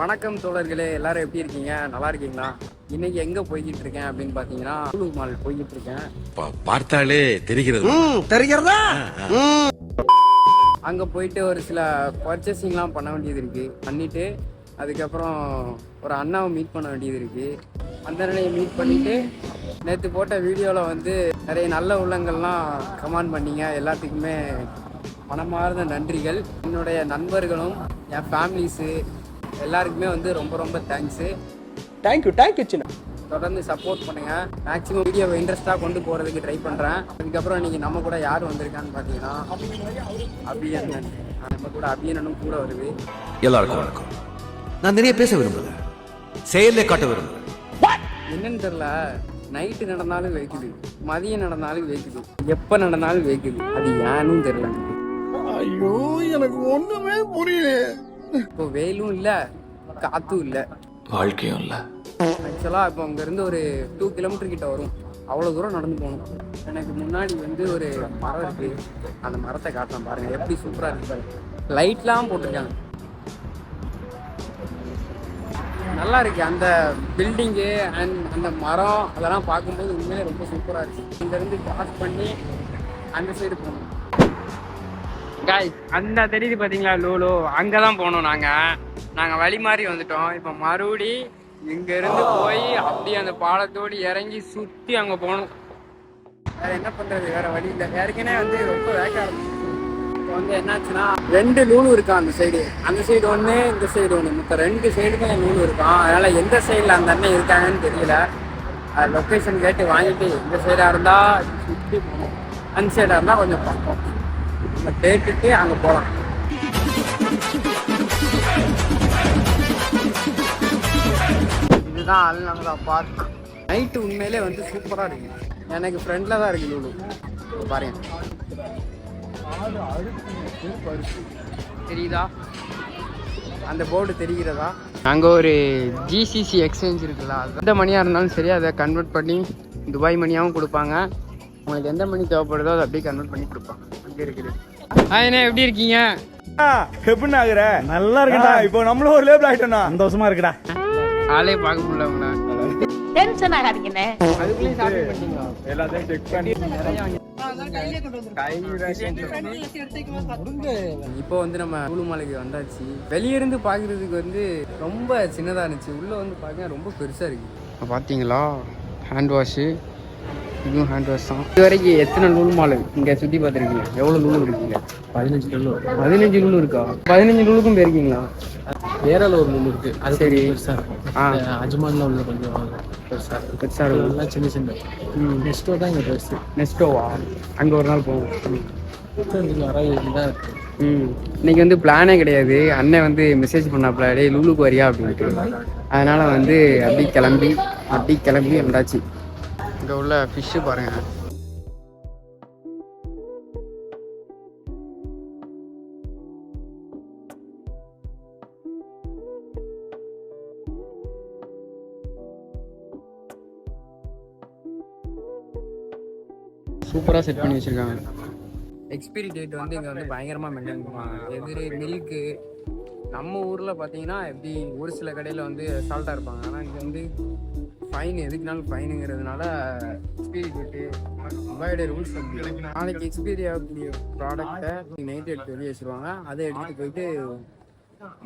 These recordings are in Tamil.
வணக்கம் தோழர்களே, எல்லாரும் எப்படி இருக்கீங்க? நல்லா இருக்கீங்களா? இன்னைக்கு எங்க போய்கிட்டு இருக்கேன் அப்படின்னு பாத்தீங்கன்னா லூலு மால் போய்கிட்டு இருக்கேன். பார்த்தாலே தெரிகிறதா? அங்க போயிட்டு ஒரு சில பர்ச்சேசிங்லாம் பண்ண வேண்டியது இருக்கு. பண்ணிட்டு அதுக்கப்புறம் ஒரு அண்ணாவை மீட் பண்ண வேண்டியது இருக்கு. அந்த அண்ணனையை மீட் பண்ணிட்டு நேற்று போட்ட வீடியோவில் வந்து நிறைய நல்ல உள்ளங்கள்லாம் கமெண்ட் பண்ணீங்க. எல்லாத்துக்குமே மனமார்ந்த நன்றிகள். என்னுடைய நண்பர்களும் என் ஃபேமிலிஸு எல்லாருக்குமே வந்து ரொம்ப ரொம்ப தேங்க்ஸு. தேங்க்யூ சின்ன. தொடர்ந்து சப்போர்ட் பண்ணுங்கள். மேக்ஸிமம் வீடியோவை இன்ட்ரெஸ்ட்டாக கொண்டு போகிறதுக்கு ட்ரை பண்ணுறேன். அதுக்கப்புறம் இன்றைக்கி நம்ம கூட யார் வந்திருக்கான்னு பார்த்தீங்கன்னா அபியண்ணன். நம்ம கூட அபியண்ணனும் கூட வருது. எல்லாருக்கும் வணக்கம். நான் நிறைய பேச விரும்புகிறேன், செயலே காட்ட விரும்புகிறேன். என்னன்னு தெரியல, நைட்டு நடந்தாலும் வைக்குது, மதியம் நடந்தாலும் வைக்குது, எப்போ நடந்தாலும் வைக்குது. அது ஏன்னு தெரியல. ஐயோ, எனக்கு ஒண்ணுமே புரியல. இப்போ வெயிலும் இல்லை, காத்தும் இல்லை, வாழ்க்கையும் இல்லை. ஆக்சுவலாக இப்போ அங்கேருந்து ஒரு 2 கிலோமீட்டர் கிட்ட வரும். அவ்வளோ தூரம் நடந்து போகணும். எனக்கு முன்னாடி வந்து ஒரு மரம் இருக்குது. அந்த மரத்தை காட்டலாம் பாருங்கள், எப்படி சூப்பராக இருக்கு பாருங்க. லைட்லாம் போட்டிருக்காங்க, நல்லா இருக்கு. அந்த பில்டிங்கு அண்ட் அந்த மரம் அதெல்லாம் பார்க்கும்போது உண்மையிலே ரொம்ப சூப்பராக இருக்குது. இங்கேருந்து பாஸ் பண்ணி அந்த சைடு போகணும். காய் அந்த தெரியுது பார்த்தீங்களா லூலு, அங்கே தான் போகணும். நாங்கள் வழி மாறி வந்துட்டோம். இப்போ மறுபடி இங்கேருந்து போய் அப்படியே அந்த பாலத்தோடு இறங்கி சுற்றி அங்கே போகணும். வேறு என்ன பண்ணுறது, வேறு வழி இல்லை. ஏற்கனவே வந்து ரொம்ப வேக ஆரம்பிச்சு. இப்போ வந்து என்னாச்சுன்னா 2 லூலு இருக்கான். அந்த சைடு ஒன்று, இந்த சைடு ஒன்று, மொத்தம் 2 சைடுமே லூலு இருக்கான். அதனால் எந்த சைடில் அந்த அண்ணன் இருக்காங்கன்னு தெரியல. லொக்கேஷன் கேட்டு வாங்கிட்டு இந்த சைடாக இருந்தால் சுற்றி போகணும், அந்த சைடாக இருந்தால் கொஞ்சம் பக்கம். நம்ம கேட்டுட்டு அங்கே போகலாம். இதுதான் அல்நகரா பார்க். நைட்டு உண்மையிலே வந்து சூப்பராக இருக்குது. எனக்கு ஃப்ரெண்டில் தான் இருக்குது லூலு பாருங்க. தெரியுதா அந்த போர்டு தெரிகிறதா? அங்கே ஒரு ஜிசிசி எக்ஸ்சேஞ்ச் இருக்குல்ல, அது எந்த மணியாக இருந்தாலும் சரி அதை கன்வெர்ட் பண்ணி துபாய் மணியாகவும் கொடுப்பாங்க. உங்களுக்கு எந்த மணி தேவைப்படுதோ அதை அப்படியே கன்வெர்ட் பண்ணி கொடுப்பாங்க. அங்கே இருக்குது. என்ன எப்படி இருக்கீங்க? எப்படி ஆகுற? நல்லா இருக்கடா. இப்போ நம்மளும் ஒரு லேபிள் ஆயிட்டோம்னா சந்தோஷமா இருக்குடா. ஆளே பார்க்க முடியல உங்களை. டென்ஷன் ஆகாதீங்கண்ணே. அதுக்குள்ளே ஷாப்பிங் பண்ணீங்களா? எல்லாத்தையும் செக் பண்ணி இப்போ வந்து நம்ம லூலு மாலுக்கு வந்தாச்சு. வெளியிருந்து பார்க்கறதுக்கு வந்து ரொம்ப சின்னதாக இருந்துச்சு, உள்ளே வந்து பார்க்க ரொம்ப பெருசாக இருக்குது. பார்த்தீங்களா, ஹேண்ட் வாஷு, இதுவும் ஹேண்ட் வாஷ் தான். இது வரைக்கும் எத்தனை லூலு மால் இங்கே சுற்றி பார்த்துருக்கீங்க? எவ்வளோ லூலு இருக்குங்க? 15 லூலு. 15 லூலு இருக்கா? 15 லூலுக்கும் போயிருக்கீங்களா? வேறால ஒரு லூலு இருக்கு, அது சரி. பெருசா இருக்கும். அஜ்மான்ல உள்ள கொஞ்சம் பெருசா இருக்கும், சின்ன சின்ன. நெஸ்டோ தான் இங்க பெருசு. நெஸ்டோவா? அங்கே ஒரு நாள் போவோம். நிறைய இதுதான் இருக்கு. இன்னைக்கு வந்து பிளானே கிடையாது. அண்ணன் வந்து மெசேஜ் பண்ணாப்ல, டேய் லூலுக்கு வரியா அப்படின்ட்டு. அதனால வந்து அப்படி கிளம்பி வந்தாச்சு. இங்கே உள்ள ஃபிஷ்ஷு பாருங்க. சூப்பராக செட் பண்ணி வச்சுருக்காங்க. எக்ஸ்பைரி டேட் வந்து இங்கே வந்து பயங்கரமாக மெயின்டைன் பண்ணுவாங்க. மில்க்கு நம்ம ஊரில் பார்த்தீங்கன்னா எப்படி ஒரு சில கடையில் வந்து சால்ட்டாக இருப்பாங்க. ஆனால் இங்கே வந்து ஃபைன், எதுக்குனாலும் ஃபைனுங்கிறதுனால எக்ஸ்பைரி டேட்டு துபாயோட ரூல்ஸ் வந்து நாளைக்கு எக்ஸ்பைரி ஆகக்கூடிய ப்ராடக்டை நைட்டு எடுத்து வெளியே வச்சுருவாங்க. அதை எடுத்துகிட்டு போயிட்டு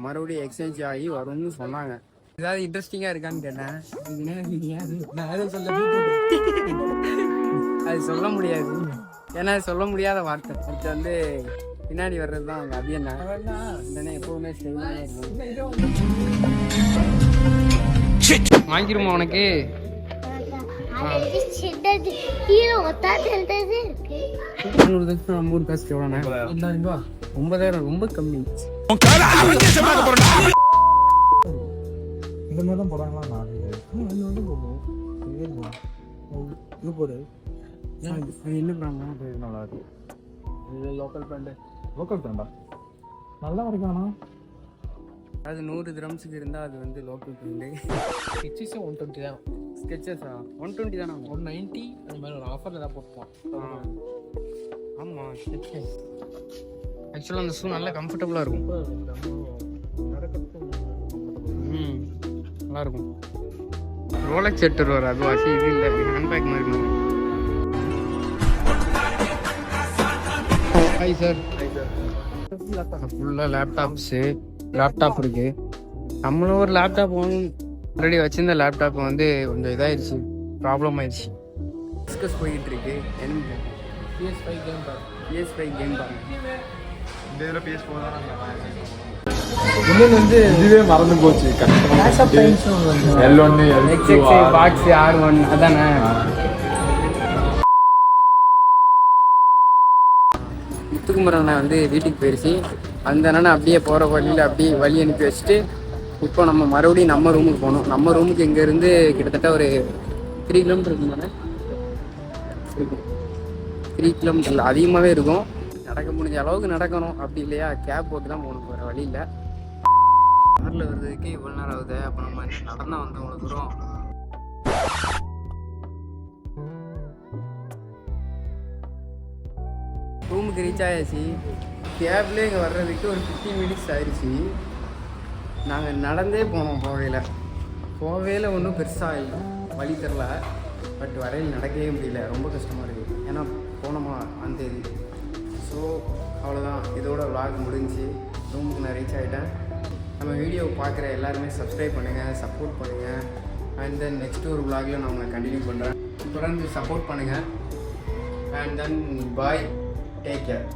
மறுபடியும் எக்ஸ்சேஞ்ச் ஆகி வரும்னு சொன்னாங்க. ஏதாவது இன்ட்ரெஸ்டிங்காக இருக்கான்னு கேட்டேன். அது சொல்ல முடியாது, ஏன்னா சொல்ல முடியாத வார்த்தை. அடுத்து வந்து பின்னாடி வர்றது தான் அவங்க அபியண்ணா. இல்லைன்னா எப்பவுமே வாங்கிருமா உனக்கு? நம்ம ஊர் காசு எவ்வளோண்ணா? 9,000. ரொம்ப கம்மி. இந்த மாதிரி தான் போறாங்களா? இது போடு. என்ன பண்ணாங்க? நல்லா இருக்கு. இது லோக்கல் பிராண்டா நல்லா இருக்கானா? அது 100 திரம்ஸுக்கு இருந்தால் அது வந்து லோக்கல் பிராண்டு. ஸ்கெச்சஸ் 120 தான். ஸ்கெச்சஸா 120 தானே? 190 அது மாதிரி ஒரு ஆஃபரில் தான் போட்டுப்பான். ஆமாம், ஸ்கெச்சஸ். ஆக்சுவலாக அந்த ஷூ நல்லா கம்ஃபர்டபுளாக இருக்கும். நல்லாயிருக்கும். ரோலக்ஸ் எடுத்துட்டு வர அது வாசி இது இல்லை, ஹேண்ட்பேக் மாதிரி. Hi sir. ஃபுல்லாக லேப்டாப் இருக்குது. நம்மளும் ஒரு லேப்டாப் ஆல்ரெடி வச்சுருந்த லேப்டாப் வந்து கொஞ்சம் இதாகிடுச்சு, ப்ராப்ளம் ஆயிடுச்சு. டிஸ்கஸ் போயிட்டு இருக்கு. என்ன PS5 கேம் பாருங்க. இன்னொன்று வந்து இதுவே மறந்து போச்சு. L1 XXI பாக்ஸ் R1 அதானே. முத்துக்குமரனை வந்து வீட்டுக்கு போயிடுச்சு. அந்த அண்ணனை அப்படியே போகிற வழியில் அப்படியே வழி அனுப்பி வச்சுட்டு இப்போ நம்ம மறுபடியும் நம்ம ரூமுக்கு போகணும். நம்ம ரூமுக்கு இங்கேருந்து கிட்டத்தட்ட ஒரு 3 கிலோமீட்டர் இருக்கும் தானே. 3 கிலோமீட்டரில் அதிகமாகவே இருக்கும். நடக்க முடிஞ்ச அளவுக்கு நடக்கணும். அப்படி இல்லையா கேப் போட்டு தான் போகணும், போகிற வழி இல்லை. காரில் வர்றதுக்கே இவ்வளோ நேரம் ஆகுது. அப்போ நம்ம என்ன நடந்தா வந்து அவ்வளோ தூரம். ரூமுக்கு ரீச் ஆயாச்சு. கேப்லேயே இங்கே வர்றதுக்கு ஒரு 15 மினிட்ஸ் ஆயிடுச்சு. நாங்கள் நடந்தே போனோம். போகையில் ஒன்றும் பெருசாக இல்லை, வழி தெரில. பட் வரையில் நடக்கவே முடியல, ரொம்ப கஷ்டமாக இருக்குது. ஏன்னா போனோமா அந்த இது. ஸோ அவ்வளோதான், இதோட vlog முடிஞ்சு. ரூமுக்கு நான் ரீச் ஆகிட்டேன். நம்ம வீடியோ பார்க்குற எல்லாருமே சப்ஸ்கிரைப் பண்ணுங்கள், சப்போர்ட் பண்ணுங்கள். அண்ட் தென் நெக்ஸ்ட் ஒரு vlogல நான் உங்களை கண்டினியூ பண்ணுறேன். தொடர்ந்து சப்போர்ட் பண்ணுங்கள். And then bye, take care.